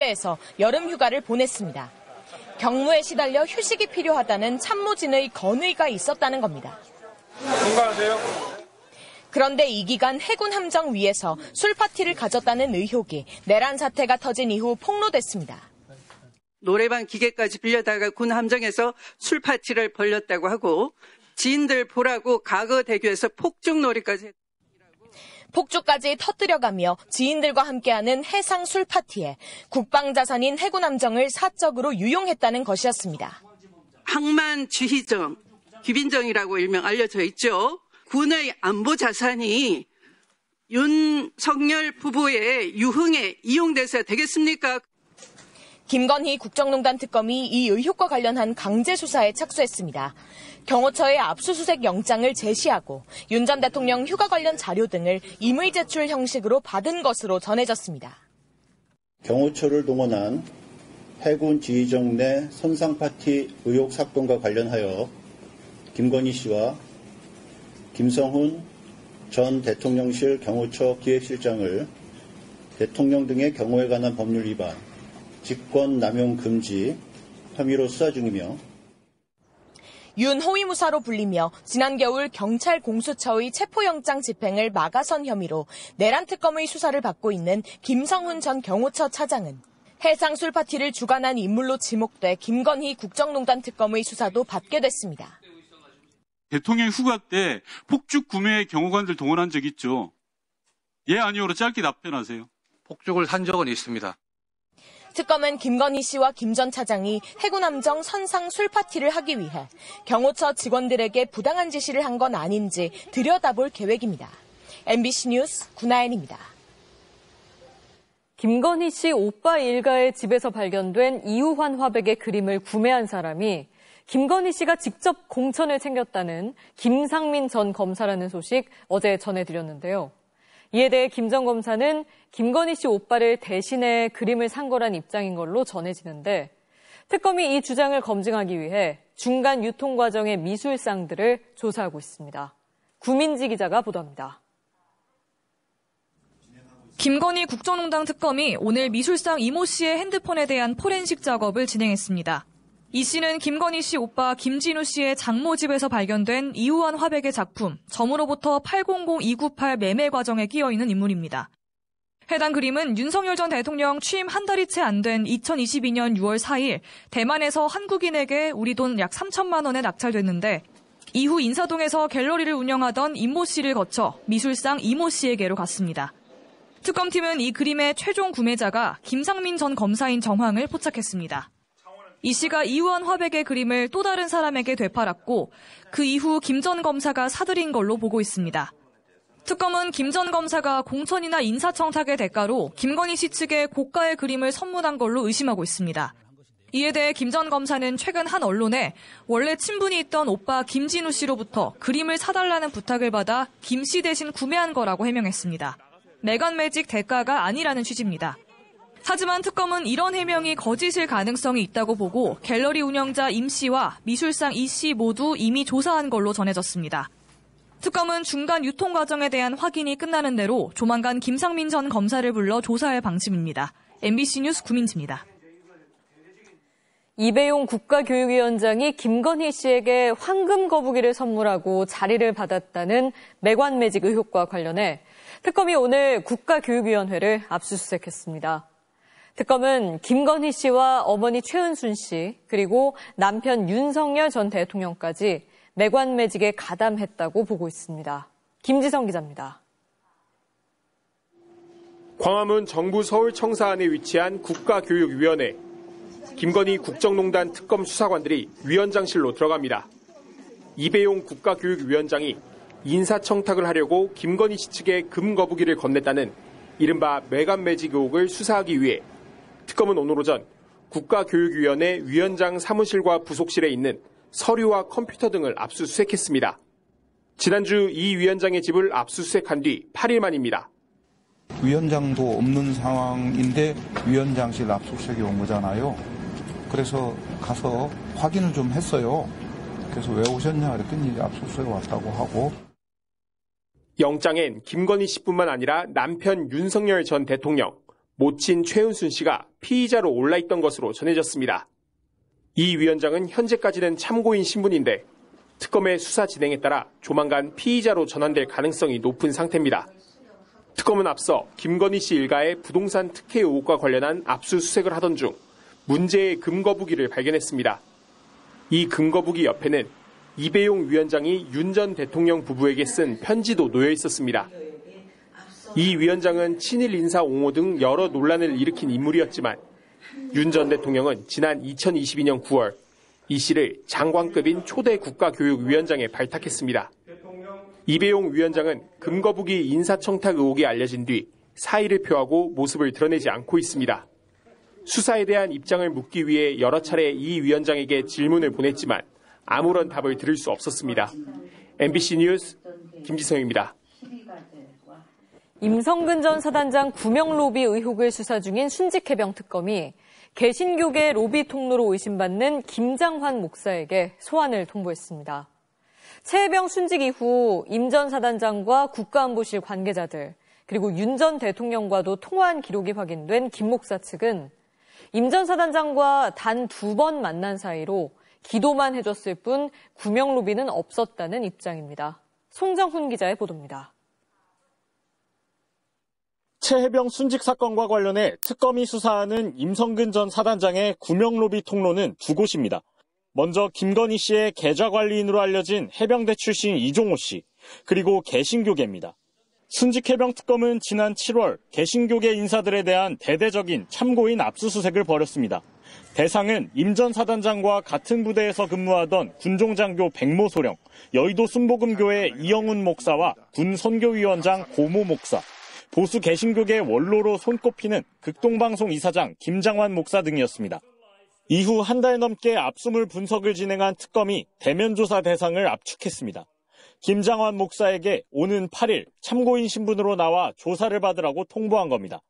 에서 여름 휴가를 보냈습니다. 경무에 시달려 휴식이 필요하다는 참모진의 건의가 있었다는 겁니다. 건강하세요? 그런데 이 기간 해군 함정 위에서 술 파티를 가졌다는 의혹이 내란 사태가 터진 이후 폭로됐습니다. 노래방 기계까지 빌려다가 군 함정에서 술 파티를 벌였다고 하고 지인들 보라고 과거대교에서 폭죽놀이까지 했다고. 폭죽까지 터뜨려가며 지인들과 함께하는 해상 술 파티에 국방자산인 해군 함정을 사적으로 유용했다는 것이었습니다. 항만주의정, 귀빈정이라고 일명 알려져 있죠. 군의 안보 자산이 윤석열 부부의 유흥에 이용돼서 되겠습니까? 김건희 국정농단 특검이 이 의혹과 관련한 강제 수사에 착수했습니다. 경호처에 압수수색 영장을 제시하고 윤 전 대통령 휴가 관련 자료 등을 임의 제출 형식으로 받은 것으로 전해졌습니다. 경호처를 동원한 해군 지휘정 내 선상 파티 의혹 사건과 관련하여 김건희 씨와 김성훈 전 대통령실 경호처 기획실장을 대통령 등의 경호에 관한 법률 위반, 직권남용 금지 혐의로 수사 중이며 윤 호위무사로 불리며 지난 겨울 경찰 공수처의 체포영장 집행을 막아선 혐의로 내란 특검의 수사를 받고 있는 김성훈 전 경호처 차장은 해상 술 파티를 주관한 인물로 지목돼 김건희 국정농단 특검의 수사도 받게 됐습니다. 대통령 휴가 때 폭죽 구매에 경호관들 동원한 적 있죠? 예, 아니오로 짧게 답변하세요. 폭죽을 산 적은 있습니다. 특검은 김건희 씨와 김 전 차장이 해군 함정 선상 술 파티를 하기 위해 경호처 직원들에게 부당한 지시를 한 건 아닌지 들여다볼 계획입니다. MBC 뉴스 구나연입니다. 김건희 씨 오빠 일가의 집에서 발견된 이우환 화백의 그림을 구매한 사람이 김건희 씨가 직접 공천을 챙겼다는 김상민 전 검사라는 소식 어제 전해드렸는데요. 이에 대해 김 전 검사는 김건희 씨 오빠를 대신해 그림을 산 거란 입장인 걸로 전해지는데 특검이 이 주장을 검증하기 위해 중간 유통 과정의 미술상들을 조사하고 있습니다. 구민지 기자가 보도합니다. 김건희 국정농단 특검이 오늘 미술상 이모 씨의 핸드폰에 대한 포렌식 작업을 진행했습니다. 이 씨는 김건희 씨 오빠 김진우 씨의 장모 집에서 발견된 이우환 화백의 작품 점으로부터 800298 매매 과정에 끼어 있는 인물입니다. 해당 그림은 윤석열 전 대통령 취임 한 달이 채 안 된 2022년 6월 4일 대만에서 한국인에게 우리 돈 약 3천만 원에 낙찰됐는데 이후 인사동에서 갤러리를 운영하던 임모 씨를 거쳐 미술상 이모 씨에게로 갔습니다. 특검팀은 이 그림의 최종 구매자가 김상민 전 검사인 정황을 포착했습니다. 이 씨가 이우환 화백의 그림을 또 다른 사람에게 되팔았고 그 이후 김 전 검사가 사들인 걸로 보고 있습니다. 특검은 김 전 검사가 공천이나 인사청탁의 대가로 김건희 씨 측에 고가의 그림을 선물한 걸로 의심하고 있습니다. 이에 대해 김 전 검사는 최근 한 언론에 원래 친분이 있던 오빠 김진우 씨로부터 그림을 사달라는 부탁을 받아 김 씨 대신 구매한 거라고 해명했습니다. 매간매직 대가가 아니라는 취지입니다. 하지만 특검은 이런 해명이 거짓일 가능성이 있다고 보고 갤러리 운영자 임 씨와 미술상 이 씨 모두 이미 조사한 걸로 전해졌습니다. 특검은 중간 유통 과정에 대한 확인이 끝나는 대로 조만간 김상민 전 검사를 불러 조사할 방침입니다. MBC 뉴스 구민지입니다. 이배용 국가교육위원장이 김건희 씨에게 황금 거북이를 선물하고 자리를 받았다는 매관매직 의혹과 관련해 특검이 오늘 국가교육위원회를 압수수색했습니다. 특검은 김건희 씨와 어머니 최은순 씨 그리고 남편 윤석열 전 대통령까지 매관매직에 가담했다고 보고 있습니다. 김지성 기자입니다. 광화문 정부 서울청사 안에 위치한 국가교육위원회. 김건희 국정농단 특검 수사관들이 위원장실로 들어갑니다. 이배용 국가교육위원장이 인사청탁을 하려고 김건희 씨 측에 금거북이를 건넸다는 이른바 매관매직 의혹을 수사하기 위해 특검은 오늘 오전 국가교육위원회 위원장 사무실과 부속실에 있는 서류와 컴퓨터 등을 압수수색했습니다. 지난주 이 위원장의 집을 압수수색한 뒤 8일 만입니다. 위원장도 없는 상황인데 위원장실 압수수색이 온 거잖아요. 그래서 가서 확인을 좀 했어요. 그래서 왜 오셨냐 그랬더니 압수수색 왔다고 하고. 영장엔 김건희 씨뿐만 아니라 남편 윤석열 전 대통령, 모친 최은순 씨가 피의자로 올라있던 것으로 전해졌습니다. 이 위원장은 현재까지는 참고인 신분인데 특검의 수사 진행에 따라 조만간 피의자로 전환될 가능성이 높은 상태입니다. 특검은 앞서 김건희 씨 일가의 부동산 특혜 의혹과 관련한 압수수색을 하던 중 문제의 금거북이를 발견했습니다. 이 금거북이 옆에는 이배용 위원장이 윤 전 대통령 부부에게 쓴 편지도 놓여 있었습니다. 이 위원장은 친일 인사 옹호 등 여러 논란을 일으킨 인물이었지만 윤 전 대통령은 지난 2022년 9월 이 씨를 장관급인 초대 국가교육위원장에 발탁했습니다. 이배용 위원장은 금거북이 인사청탁 의혹이 알려진 뒤 사의를 표하고 모습을 드러내지 않고 있습니다. 수사에 대한 입장을 묻기 위해 여러 차례 이 위원장에게 질문을 보냈지만 아무런 답을 들을 수 없었습니다. MBC 뉴스 김지성입니다. 임성근 전 사단장 구명 로비 의혹을 수사 중인 순직해병 특검이 개신교계 로비 통로로 의심받는 김장환 목사에게 소환을 통보했습니다. 최해병 순직 이후 임 전 사단장과 국가안보실 관계자들 그리고 윤 전 대통령과도 통화한 기록이 확인된 김 목사 측은 임 전 사단장과 단 2번 만난 사이로 기도만 해줬을 뿐 구명 로비는 없었다는 입장입니다. 송정훈 기자의 보도입니다. 최해병 순직 사건과 관련해 특검이 수사하는 임성근 전 사단장의 구명로비 통로는 두 곳입니다. 먼저 김건희 씨의 계좌관리인으로 알려진 해병대 출신 이종호 씨, 그리고 개신교계입니다. 순직해병 특검은 지난 7월 개신교계 인사들에 대한 대대적인 참고인 압수수색을 벌였습니다. 대상은 임 전 사단장과 같은 부대에서 근무하던 군종장교 백모 소령, 여의도 순복음교회 이영훈 목사와 군 선교위원장 고모 목사, 보수 개신교계 원로로 손꼽히는 극동방송 이사장 김장환 목사 등이었습니다. 이후 한 달 넘게 압수물 분석을 진행한 특검이 대면 조사 대상을 압축했습니다. 김장환 목사에게 오는 8일 참고인 신분으로 나와 조사를 받으라고 통보한 겁니다.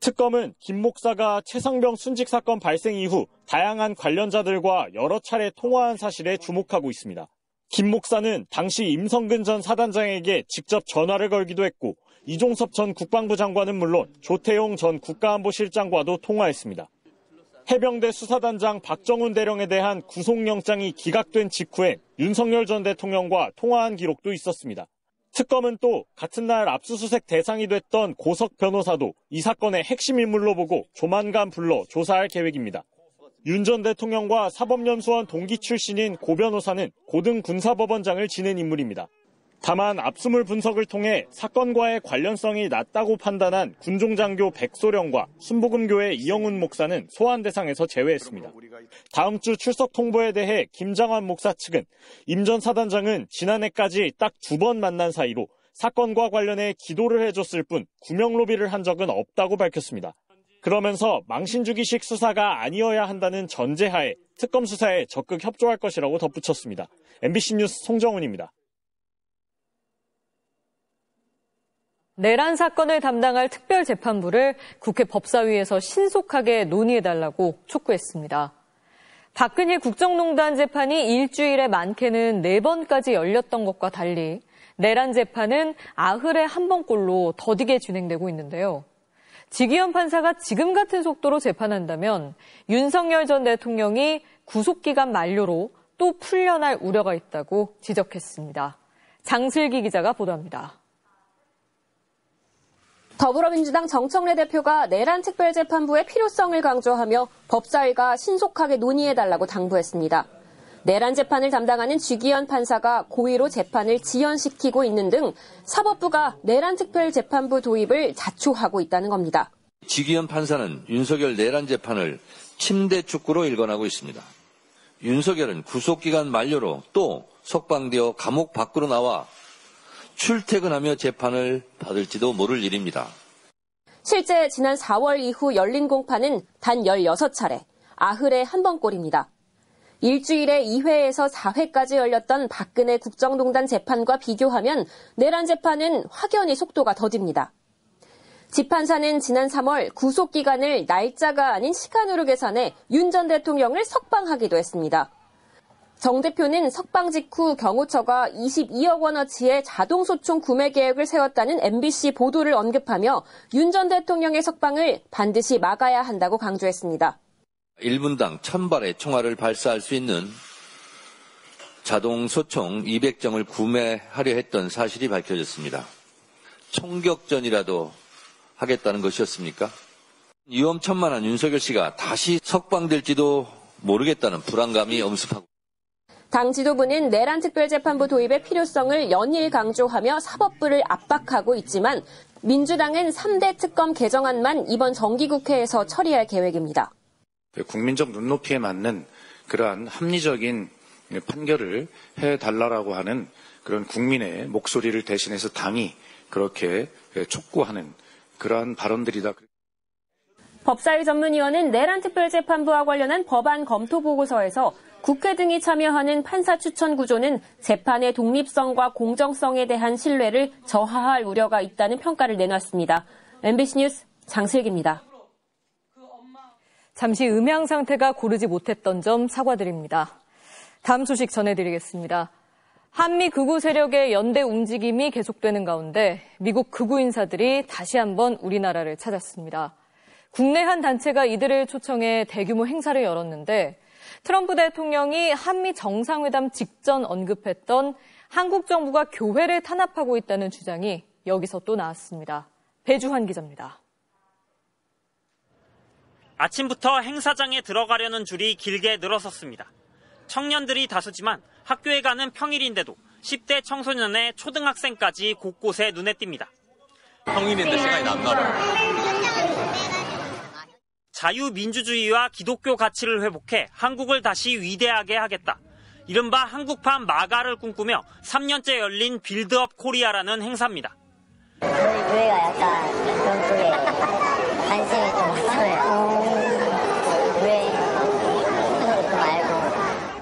특검은 김 목사가 최상병 순직 사건 발생 이후 다양한 관련자들과 여러 차례 통화한 사실에 주목하고 있습니다. 김 목사는 당시 임성근 전 사단장에게 직접 전화를 걸기도 했고 이종섭 전 국방부 장관은 물론 조태용 전 국가안보실장과도 통화했습니다. 해병대 수사단장 박정훈 대령에 대한 구속영장이 기각된 직후에 윤석열 전 대통령과 통화한 기록도 있었습니다. 특검은 또 같은 날 압수수색 대상이 됐던 고석 변호사도 이 사건의 핵심 인물로 보고 조만간 불러 조사할 계획입니다. 윤 전 대통령과 사법연수원 동기 출신인 고 변호사는 고등 군사법원장을 지낸 인물입니다. 다만 압수물 분석을 통해 사건과의 관련성이 낮다고 판단한 군종장교 백소령과 순복음교회 이영훈 목사는 소환 대상에서 제외했습니다. 다음 주 출석 통보에 대해 김장환 목사 측은 임 전 사단장은 지난해까지 딱 2번 만난 사이로 사건과 관련해 기도를 해줬을 뿐 구명 로비를 한 적은 없다고 밝혔습니다. 그러면서 망신주기식 수사가 아니어야 한다는 전제하에 특검 수사에 적극 협조할 것이라고 덧붙였습니다. MBC 뉴스 송정훈입니다. 내란 사건을 담당할 특별재판부를 국회 법사위에서 신속하게 논의해달라고 촉구했습니다. 박근혜 국정농단 재판이 일주일에 많게는 4번까지 열렸던 것과 달리 내란 재판은 50에 1번꼴로 더디게 진행되고 있는데요. 지기현 판사가 지금 같은 속도로 재판한다면 윤석열 전 대통령이 구속기간 만료로 또 풀려날 우려가 있다고 지적했습니다. 장슬기 기자가 보도합니다. 더불어민주당 정청래 대표가 내란 특별재판부의 필요성을 강조하며 법사위가 신속하게 논의해달라고 당부했습니다. 내란 재판을 담당하는 지기현 판사가 고의로 재판을 지연시키고 있는 등 사법부가 내란 특별재판부 도입을 자초하고 있다는 겁니다. 지기현 판사는 윤석열 내란 재판을 침대 축구로 일관하고 있습니다. 윤석열은 구속기간 만료로 또 석방되어 감옥 밖으로 나와 출퇴근하며 재판을 받을지도 모를 일입니다. 실제 지난 4월 이후 열린 공판은 단 16차례, 50에 1번꼴입니다. 일주일에 2회에서 4회까지 열렸던 박근혜 국정농단 재판과 비교하면 내란 재판은 확연히 속도가 더딥니다. 지 판사는 지난 3월 구속기간을 날짜가 아닌 시간으로 계산해 윤 전 대통령을 석방하기도 했습니다. 정 대표는 석방 직후 경호처가 22억 원어치의 자동소총 구매 계획을 세웠다는 MBC 보도를 언급하며 윤 전 대통령의 석방을 반드시 막아야 한다고 강조했습니다. 1분당 1000발의 총알을 발사할 수 있는 자동소총 200정을 구매하려 했던 사실이 밝혀졌습니다. 총격전이라도 하겠다는 것이었습니까? 위험천만한 윤석열 씨가 다시 석방될지도 모르겠다는 불안감이 엄습하고 당 지도부는 내란 특별재판부 도입의 필요성을 연일 강조하며 사법부를 압박하고 있지만 민주당은 3대 특검 개정안만 이번 정기국회에서 처리할 계획입니다. 국민적 눈높이에 맞는 그러한 합리적인 판결을 해달라고 하는 그런 국민의 목소리를 대신해서 당이 그렇게 촉구하는 그러한 발언들이다. 법사위 전문위원은 내란 특별재판부와 관련한 법안 검토 보고서에서 국회 등이 참여하는 판사 추천 구조는 재판의 독립성과 공정성에 대한 신뢰를 저하할 우려가 있다는 평가를 내놨습니다. MBC 뉴스 장슬기입니다. 잠시 음향 상태가 고르지 못했던 점 사과드립니다. 다음 소식 전해드리겠습니다. 한미 극우 세력의 연대 움직임이 계속되는 가운데 미국 극우 인사들이 다시 한번 우리나라를 찾았습니다. 국내 한 단체가 이들을 초청해 대규모 행사를 열었는데 트럼프 대통령이 한미 정상회담 직전 언급했던 한국 정부가 교회를 탄압하고 있다는 주장이 여기서 또 나왔습니다. 배주환 기자입니다. 아침부터 행사장에 들어가려는 줄이 길게 늘어섰습니다. 청년들이 다수지만 학교에 가는 평일인데도 10대 청소년의 초등학생까지 곳곳에 눈에 띕니다. 평일인데 시간이 남나 봐요. 자유민주주의와 기독교 가치를 회복해 한국을 다시 위대하게 하겠다. 이른바 한국판 마가를 꿈꾸며 3년째 열린 빌드업 코리아라는 행사입니다. 저희 교회가 약간 그런 쪽에 관심이 좀 많잖아요. 왜 그거 말고.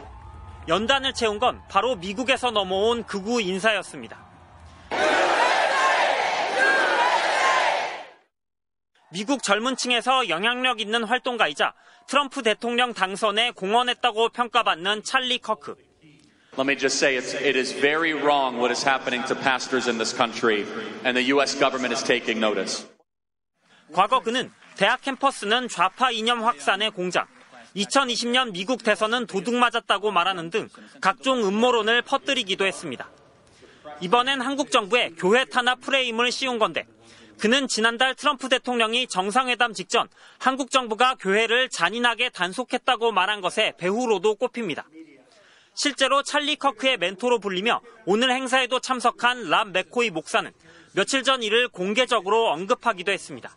연단을 채운 건 바로 미국에서 넘어온 극우 인사였습니다. 미국 젊은 층에서 영향력 있는 활동가이자 트럼프 대통령 당선에 공헌했다고 평가받는 찰리 커크. Let me just say it is very wrong what is happening to pastors in this country, and the U.S. government is taking notice. 과거 그는 대학 캠퍼스는 좌파 이념 확산의 공장, 2020년 미국 대선은 도둑 맞았다고 말하는 등 각종 음모론을 퍼뜨리기도 했습니다. 이번엔 한국 정부의 교회 탄압 프레임을 씌운 건데 그는 지난달 트럼프 대통령이 정상회담 직전 한국 정부가 교회를 잔인하게 단속했다고 말한 것에 배후로도 꼽힙니다. 실제로 찰리 커크의 멘토로 불리며 오늘 행사에도 참석한 람 맥코이 목사는 며칠 전 이를 공개적으로 언급하기도 했습니다.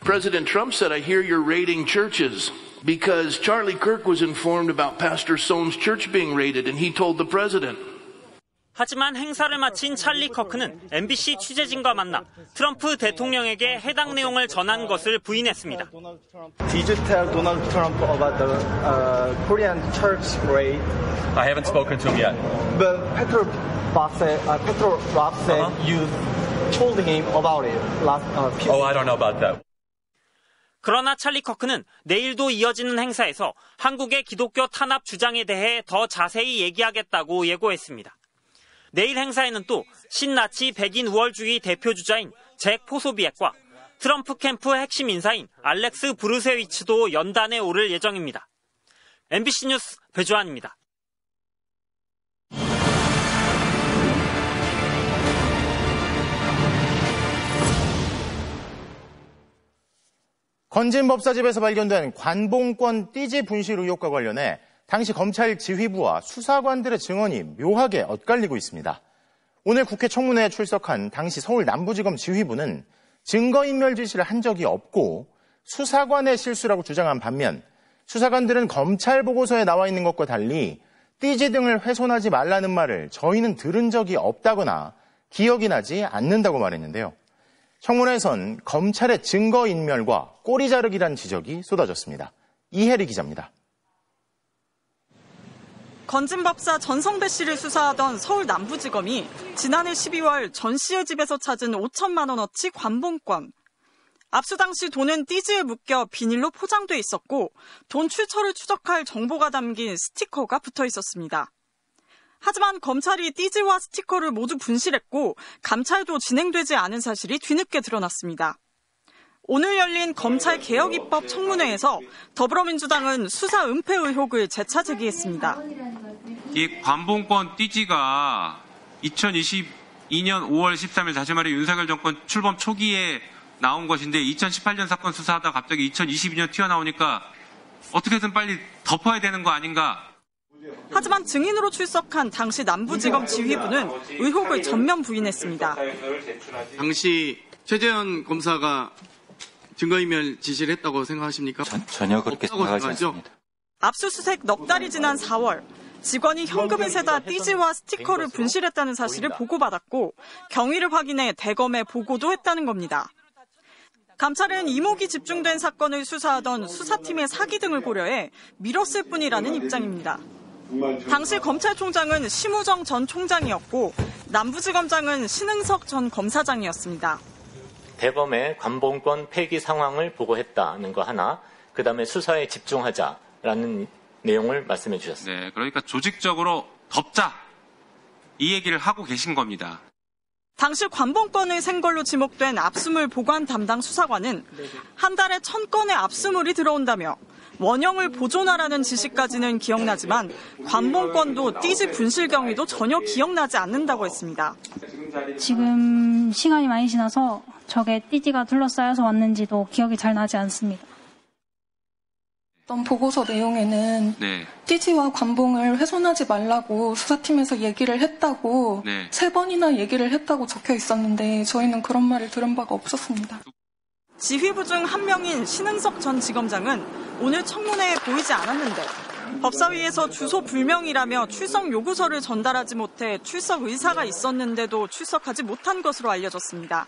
President Trump said, I hear you're raiding churches because Charlie Kirk was informed about Pastor Soane's church being raided and he told the president. 하지만 행사를 마친 찰리 커크는 MBC 취재진과 만나 트럼프 대통령에게 해당 내용을 전한 것을 부인했습니다. Did you tell Donald Trump about the Korean church raid? I haven't spoken to him yet. But Petro Rob said you told him about it last. Oh, I don't know about that. 그러나 찰리 커크는 내일도 이어지는 행사에서 한국의 기독교 탄압 주장에 대해 더 자세히 얘기하겠다고 예고했습니다. 내일 행사에는 또 신나치 백인 우월주의 대표주자인 잭 포소비액과 트럼프 캠프 핵심 인사인 알렉스 브루세위츠도 연단에 오를 예정입니다. MBC 뉴스 배주환입니다. 건진법사집에서 발견된 관봉권 띠지 분실 의혹과 관련해 당시 검찰 지휘부와 수사관들의 증언이 묘하게 엇갈리고 있습니다. 오늘 국회 청문회에 출석한 당시 서울 남부지검 지휘부는 증거인멸 지시를 한 적이 없고 수사관의 실수라고 주장한 반면 수사관들은 검찰 보고서에 나와 있는 것과 달리 띠지 등을 훼손하지 말라는 말을 저희는 들은 적이 없다거나 기억이 나지 않는다고 말했는데요. 청문회에선 검찰의 증거인멸과 꼬리 자르기란 지적이 쏟아졌습니다. 이혜리 기자입니다. 건진법사 전성배 씨를 수사하던 서울 남부지검이 지난해 12월 전 씨의 집에서 찾은 5천만 원어치 관봉권. 압수 당시 돈은 띠지에 묶여 비닐로 포장돼 있었고 돈 출처를 추적할 정보가 담긴 스티커가 붙어 있었습니다. 하지만 검찰이 띠지와 스티커를 모두 분실했고 감찰도 진행되지 않은 사실이 뒤늦게 드러났습니다. 오늘 열린 검찰개혁입법 청문회에서 더불어민주당은 수사 은폐 의혹을 재차 제기했습니다. 이 관봉권 띠지가 2022년 5월 13일 다시 말해 윤석열 정권 출범 초기에 나온 것인데 2018년 사건 수사하다 갑자기 2022년 튀어나오니까 어떻게든 빨리 덮어야 되는 거 아닌가. 하지만 증인으로 출석한 당시 남부지검 지휘부는 의혹을 전면 부인했습니다. 당시 최재현 검사가 증거인멸 지시를 했다고 생각하십니까? 전혀 그렇게 생각하지 않습니다. 압수수색 넉 달이 지난 4월 직원이 현금을 세다 띠지와 스티커를 분실했다는 사실을 보고받았고 경위를 확인해 대검에 보고도 했다는 겁니다. 감찰은 이목이 집중된 사건을 수사하던 수사팀의 사기 등을 고려해 미뤘을 뿐이라는 입장입니다. 당시 검찰총장은 심우정 전 총장이었고 남부지검장은 신흥석 전 검사장이었습니다. 대검의 관봉권 폐기 상황을 보고했다는 거 하나, 그다음에 수사에 집중하자라는 내용을 말씀해 주셨습니다. 네, 그러니까 조직적으로 덮자 이 얘기를 하고 계신 겁니다. 당시 관봉권을 센 걸로 지목된 압수물 보관 담당 수사관은 한 달에 1000건의 압수물이 들어온다며 원형을 보존하라는 지시까지는 기억나지만 관봉권도 띠지 분실 경위도 전혀 기억나지 않는다고 했습니다. 지금 시간이 많이 지나서 저게 띠지가 둘러싸여서 왔는지도 기억이 잘 나지 않습니다. 어떤 보고서 내용에는 띠지와 관봉을 훼손하지 말라고 수사팀에서 얘기를 했다고 3번이나 얘기를 했다고 적혀 있었는데 저희는 그런 말을 들은 바가 없었습니다. 지휘부 중 한 명인 신흥석 전 지검장은 오늘 청문회에 보이지 않았는데 법사위에서 주소 불명이라며 출석 요구서를 전달하지 못해 출석 의사가 있었는데도 출석하지 못한 것으로 알려졌습니다.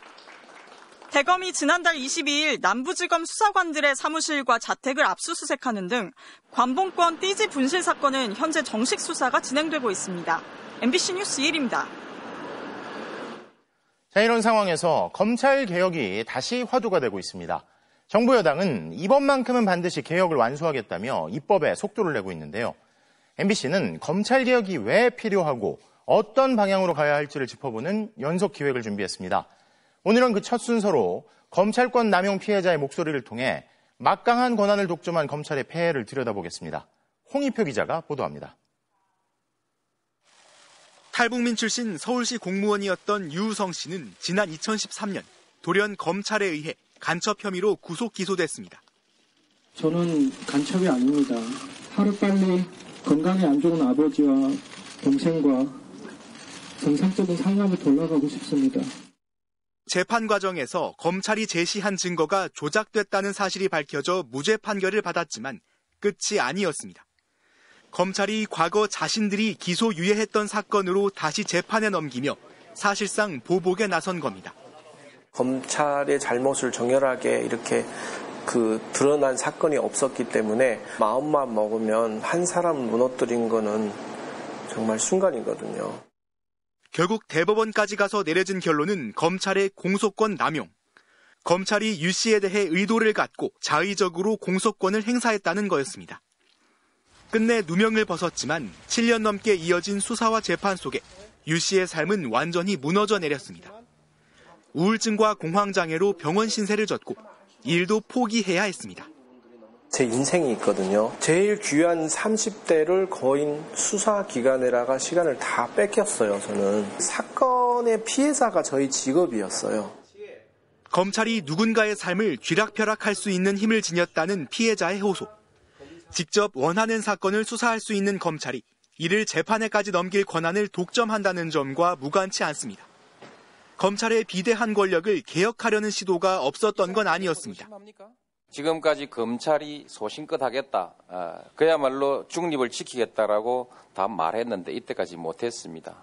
대검이 지난달 22일 남부지검 수사관들의 사무실과 자택을 압수수색하는 등 관봉권 띠지 분실 사건은 현재 정식 수사가 진행되고 있습니다. MBC 뉴스 1입니다. 자, 이런 상황에서 검찰개혁이 다시 화두가 되고 있습니다. 정부 여당은 이번만큼은 반드시 개혁을 완수하겠다며 입법에 속도를 내고 있는데요. MBC는 검찰개혁이 왜 필요하고 어떤 방향으로 가야 할지를 짚어보는 연속 기획을 준비했습니다. 오늘은 그 첫 순서로 검찰권 남용 피해자의 목소리를 통해 막강한 권한을 독점한 검찰의 폐해를 들여다보겠습니다. 홍익표 기자가 보도합니다. 탈북민 출신 서울시 공무원이었던 유우성 씨는 지난 2013년 돌연 검찰에 의해 간첩 혐의로 구속 기소됐습니다. 저는 간첩이 아닙니다. 하루빨리 건강이 안 좋은 아버지와 동생과 정상적인 삶을 돌아가고 싶습니다. 재판 과정에서 검찰이 제시한 증거가 조작됐다는 사실이 밝혀져 무죄 판결을 받았지만 끝이 아니었습니다. 검찰이 과거 자신들이 기소 유예했던 사건으로 다시 재판에 넘기며 사실상 보복에 나선 겁니다. 검찰의 잘못을 정렬하게 이렇게 드러난 사건이 없었기 때문에 마음만 먹으면 한 사람 무너뜨린 거는 정말 순간이거든요. 결국 대법원까지 가서 내려진 결론은 검찰의 공소권 남용. 검찰이 유 씨에 대해 의도를 갖고 자의적으로 공소권을 행사했다는 거였습니다. 끝내 누명을 벗었지만 7년 넘게 이어진 수사와 재판 속에 유 씨의 삶은 완전히 무너져 내렸습니다. 우울증과 공황장애로 병원 신세를 졌고 일도 포기해야 했습니다. 제 인생이 있거든요. 제일 귀한 30대를 거인 수사기관에다가 시간을 다 뺏겼어요. 저는 사건의 피해자가 저희 직업이었어요. 검찰이 누군가의 삶을 쥐락펴락할 수 있는 힘을 지녔다는 피해자의 호소. 직접 원하는 사건을 수사할 수 있는 검찰이 이를 재판에까지 넘길 권한을 독점한다는 점과 무관치 않습니다. 검찰의 비대한 권력을 개혁하려는 시도가 없었던 건 아니었습니다. 지금까지 검찰이 소신껏 하겠다, 그야말로 중립을 지키겠다라고 다 말했는데 이때까지 못했습니다.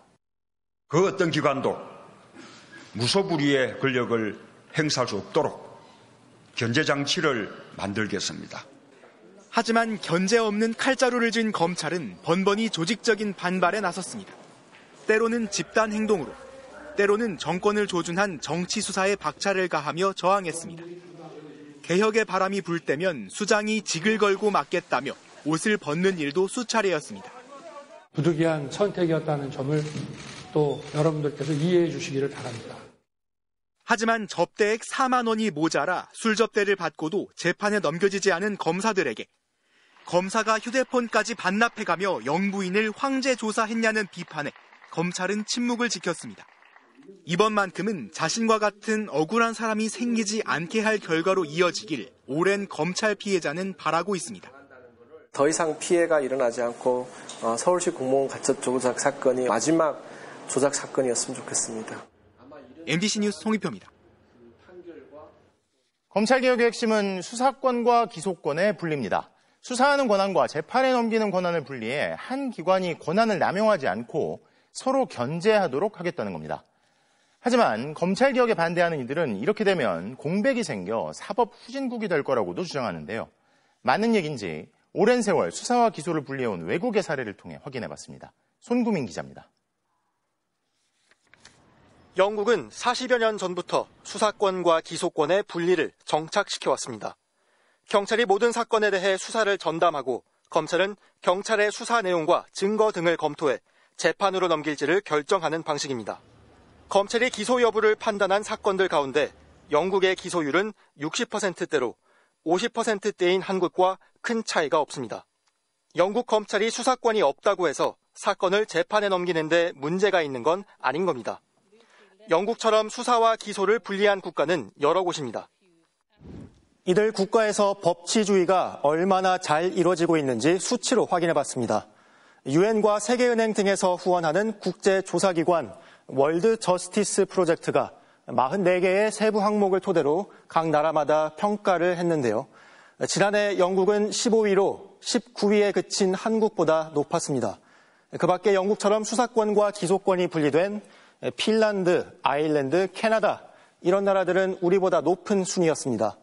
그 어떤 기관도 무소불위의 권력을 행사할 수 없도록 견제장치를 만들겠습니다. 하지만 견제 없는 칼자루를 쥔 검찰은 번번이 조직적인 반발에 나섰습니다. 때로는 집단 행동으로, 때로는 정권을 조준한 정치 수사에 박차를 가하며 저항했습니다. 개혁의 바람이 불 때면 수장이 직을 걸고 맞겠다며 옷을 벗는 일도 수차례였습니다. 부득이한 선택이었다는 점을 또 여러분들께서 이해해 주시기를 바랍니다. 하지만 접대액 4만 원이 모자라 술접대를 받고도 재판에 넘겨지지 않은 검사들에게 검사가 휴대폰까지 반납해가며 영부인을 황제 조사했냐는 비판에 검찰은 침묵을 지켰습니다. 이번만큼은 자신과 같은 억울한 사람이 생기지 않게 할 결과로 이어지길 오랜 검찰 피해자는 바라고 있습니다. 더 이상 피해가 일어나지 않고 서울시 공무원 가처 조작 사건이 마지막 조작 사건이었으면 좋겠습니다. MBC 뉴스 송희표입니다. 검찰개혁의 핵심은 수사권과 기소권의 분리입니다. 수사하는 권한과 재판에 넘기는 권한을 분리해 한 기관이 권한을 남용하지 않고 서로 견제하도록 하겠다는 겁니다. 하지만 검찰개혁에 반대하는 이들은 이렇게 되면 공백이 생겨 사법 후진국이 될 거라고도 주장하는데요. 맞는 얘기인지 오랜 세월 수사와 기소를 분리해온 외국의 사례를 통해 확인해봤습니다. 손구민 기자입니다. 영국은 40여 년 전부터 수사권과 기소권의 분리를 정착시켜왔습니다. 경찰이 모든 사건에 대해 수사를 전담하고 검찰은 경찰의 수사 내용과 증거 등을 검토해 재판으로 넘길지를 결정하는 방식입니다. 검찰이 기소 여부를 판단한 사건들 가운데 영국의 기소율은 60%대로 50%대인 한국과 큰 차이가 없습니다. 영국 검찰이 수사권이 없다고 해서 사건을 재판에 넘기는데 문제가 있는 건 아닌 겁니다. 영국처럼 수사와 기소를 분리한 국가는 여러 곳입니다. 이들 국가에서 법치주의가 얼마나 잘 이루어지고 있는지 수치로 확인해봤습니다. 유엔과 세계은행 등에서 후원하는 국제조사기관 월드 저스티스 프로젝트가 44개의 세부 항목을 토대로 각 나라마다 평가를 했는데요. 지난해 영국은 15위로 19위에 그친 한국보다 높았습니다. 그 밖에 영국처럼 수사권과 기소권이 분리된 핀란드, 아일랜드, 캐나다 이런 나라들은 우리보다 높은 순위였습니다.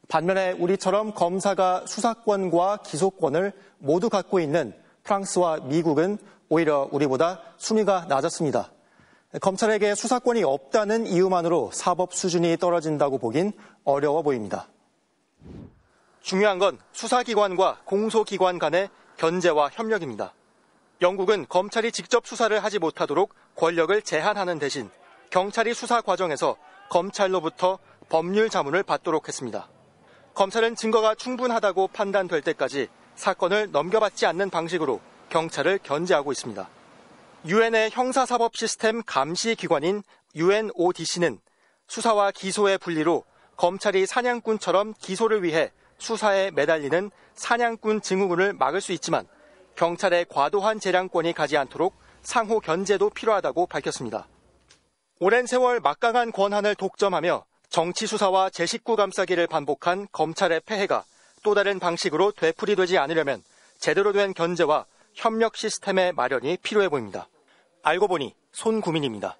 반면에 우리처럼 검사가 수사권과 기소권을 모두 갖고 있는 프랑스와 미국은 오히려 우리보다 순위가 낮았습니다. 검찰에게 수사권이 없다는 이유만으로 사법 수준이 떨어진다고 보긴 어려워 보입니다. 중요한 건 수사기관과 공소기관 간의 견제와 협력입니다. 영국은 검찰이 직접 수사를 하지 못하도록 권력을 제한하는 대신 경찰이 수사 과정에서 검찰로부터 법률 자문을 받도록 했습니다. 검찰은 증거가 충분하다고 판단될 때까지 사건을 넘겨받지 않는 방식으로 경찰을 견제하고 있습니다. 유엔의 형사사법 시스템 감시 기관인 UNODC는 수사와 기소의 분리로 검찰이 사냥꾼처럼 기소를 위해 수사에 매달리는 사냥꾼 증후군을 막을 수 있지만 경찰의 과도한 재량권이 가지 않도록 상호 견제도 필요하다고 밝혔습니다. 오랜 세월 막강한 권한을 독점하며 정치 수사와 제 식구 감싸기를 반복한 검찰의 폐해가 또 다른 방식으로 되풀이되지 않으려면 제대로 된 견제와 협력 시스템의 마련이 필요해 보입니다. 알고 보니 손구민입니다.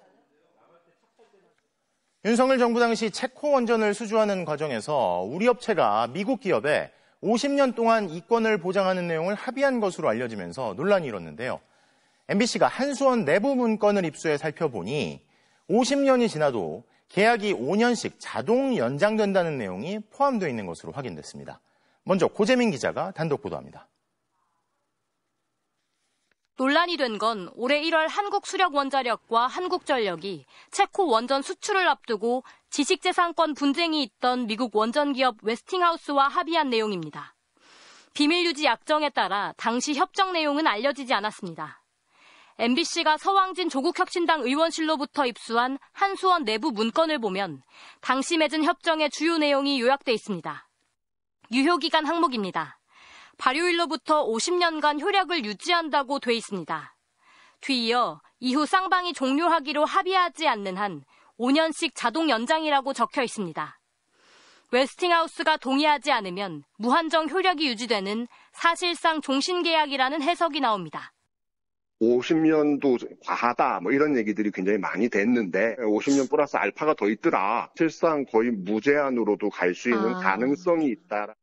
윤석열 정부 당시 체코 원전을 수주하는 과정에서 우리 업체가 미국 기업에 50년 동안 이권을 보장하는 내용을 합의한 것으로 알려지면서 논란이 일었는데요. MBC가 한수원 내부 문건을 입수해 살펴보니 50년이 지나도 계약이 5년씩 자동 연장된다는 내용이 포함되어 있는 것으로 확인됐습니다. 먼저 고재민 기자가 단독 보도합니다. 논란이 된 건 올해 1월 한국수력원자력과 한국전력이 체코 원전 수출을 앞두고 지식재산권 분쟁이 있던 미국 원전기업 웨스팅하우스와 합의한 내용입니다. 비밀유지 약정에 따라 당시 협정 내용은 알려지지 않았습니다. MBC가 서왕진 조국혁신당 의원실로부터 입수한 한수원 내부 문건을 보면 당시 맺은 협정의 주요 내용이 요약돼 있습니다. 유효기간 항목입니다. 발효일로부터 50년간 효력을 유지한다고 돼 있습니다. 뒤이어 이후 쌍방이 종료하기로 합의하지 않는 한 5년씩 자동 연장이라고 적혀 있습니다. 웨스팅하우스가 동의하지 않으면 무한정 효력이 유지되는 사실상 종신계약이라는 해석이 나옵니다. 50년도 과하다 뭐 이런 얘기들이 굉장히 많이 됐는데 50년 플러스 알파가 더 있더라. 실상 거의 무제한으로도 갈 수 있는 가능성이 있다.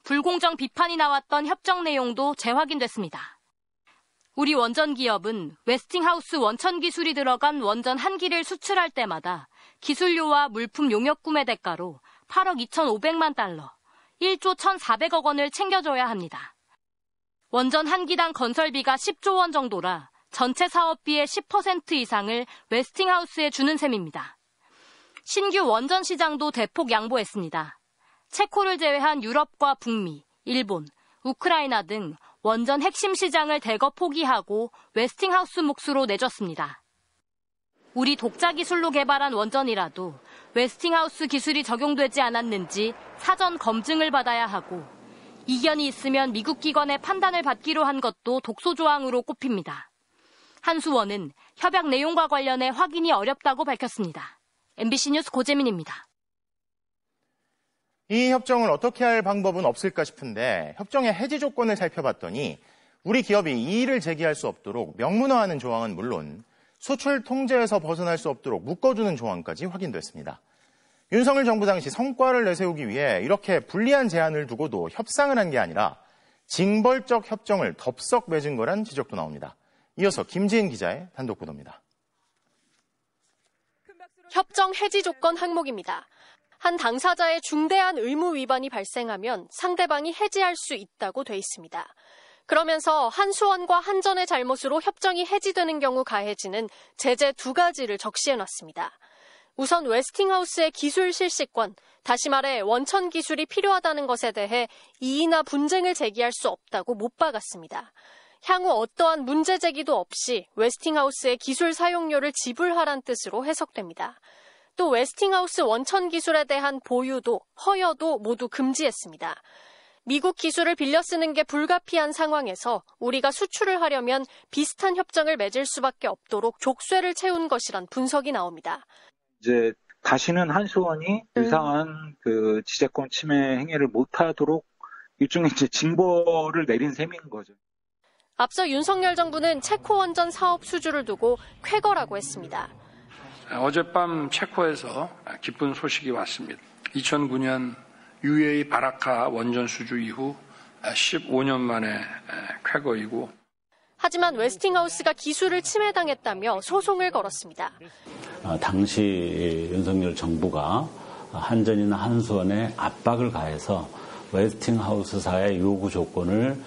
불공정 비판이 나왔던 협정 내용도 재확인됐습니다. 우리 원전 기업은 웨스팅하우스 원천 기술이 들어간 원전 한 기를 수출할 때마다 기술료와 물품 용역 구매 대가로 8억 2,500만 달러, 1조 1,400억 원을 챙겨줘야 합니다. 원전 한 기당 건설비가 10조 원 정도라 전체 사업비의 10% 이상을 웨스팅하우스에 주는 셈입니다. 신규 원전 시장도 대폭 양보했습니다. 체코를 제외한 유럽과 북미, 일본, 우크라이나 등 원전 핵심 시장을 대거 포기하고 웨스팅하우스 몫으로 내줬습니다. 우리 독자 기술로 개발한 원전이라도 웨스팅하우스 기술이 적용되지 않았는지 사전 검증을 받아야 하고 이견이 있으면 미국 기관의 판단을 받기로 한 것도 독소조항으로 꼽힙니다. 한수원은 협약 내용과 관련해 확인이 어렵다고 밝혔습니다. MBC 뉴스 고재민입니다. 이 협정을 어떻게 할 방법은 없을까 싶은데 협정의 해지 조건을 살펴봤더니 우리 기업이 이의를 제기할 수 없도록 명문화하는 조항은 물론 수출 통제에서 벗어날 수 없도록 묶어주는 조항까지 확인됐습니다. 윤석열 정부 당시 성과를 내세우기 위해 이렇게 불리한 제한을 두고도 협상을 한 게 아니라 징벌적 협정을 덥석 맺은 거란 지적도 나옵니다. 이어서 김지은 기자의 단독 보도입니다. 협정 해지 조건 항목입니다. 한 당사자의 중대한 의무 위반이 발생하면 상대방이 해지할 수 있다고 돼 있습니다. 그러면서 한수원과 한전의 잘못으로 협정이 해지되는 경우 가해지는 제재 2가지를 적시해놨습니다. 우선 웨스팅하우스의 기술 실시권, 다시 말해 원천 기술이 필요하다는 것에 대해 이의나 분쟁을 제기할 수 없다고 못 박았습니다. 향후 어떠한 문제 제기도 없이 웨스팅하우스의 기술 사용료를 지불하란 뜻으로 해석됩니다. 또 웨스팅하우스 원천 기술에 대한 보유도 허여도 모두 금지했습니다. 미국 기술을 빌려 쓰는 게 불가피한 상황에서 우리가 수출을 하려면 비슷한 협정을 맺을 수밖에 없도록 족쇄를 채운 것이란 분석이 나옵니다. 이제 다시는 한수원이 유사한 그 지재권 침해 행위를 못하도록 일종의 이제 징벌을 내린 셈인 거죠. 앞서 윤석열 정부는 체코 원전 사업 수주를 두고 쾌거라고 했습니다. 어젯밤 체코에서 기쁜 소식이 왔습니다. 2009년 UAE 바라카 원전 수주 이후 15년 만에 쾌거이고. 하지만 웨스팅하우스가 기술을 침해당했다며 소송을 걸었습니다. 당시 윤석열 정부가 한전이나 한수원에 압박을 가해서 웨스팅하우스사의 요구 조건을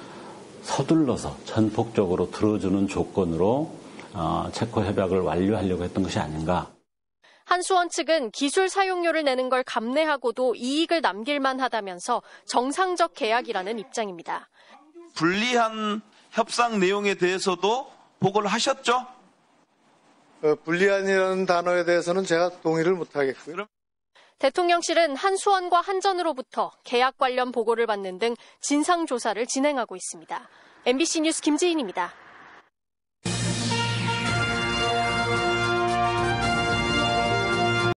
서둘러서 전폭적으로 들어주는 조건으로 체코 협약을 완료하려고 했던 것이 아닌가. 한수원 측은 기술 사용료를 내는 걸 감내하고도 이익을 남길만 하다면서 정상적 계약이라는 입장입니다. 불리한 협상 내용에 대해서도 보고를 하셨죠? 불리한이라는 단어에 대해서는 제가 동의를 못하겠고요. 대통령실은 한수원과 한전으로부터 계약 관련 보고를 받는 등 진상조사를 진행하고 있습니다. MBC 뉴스 김지인입니다.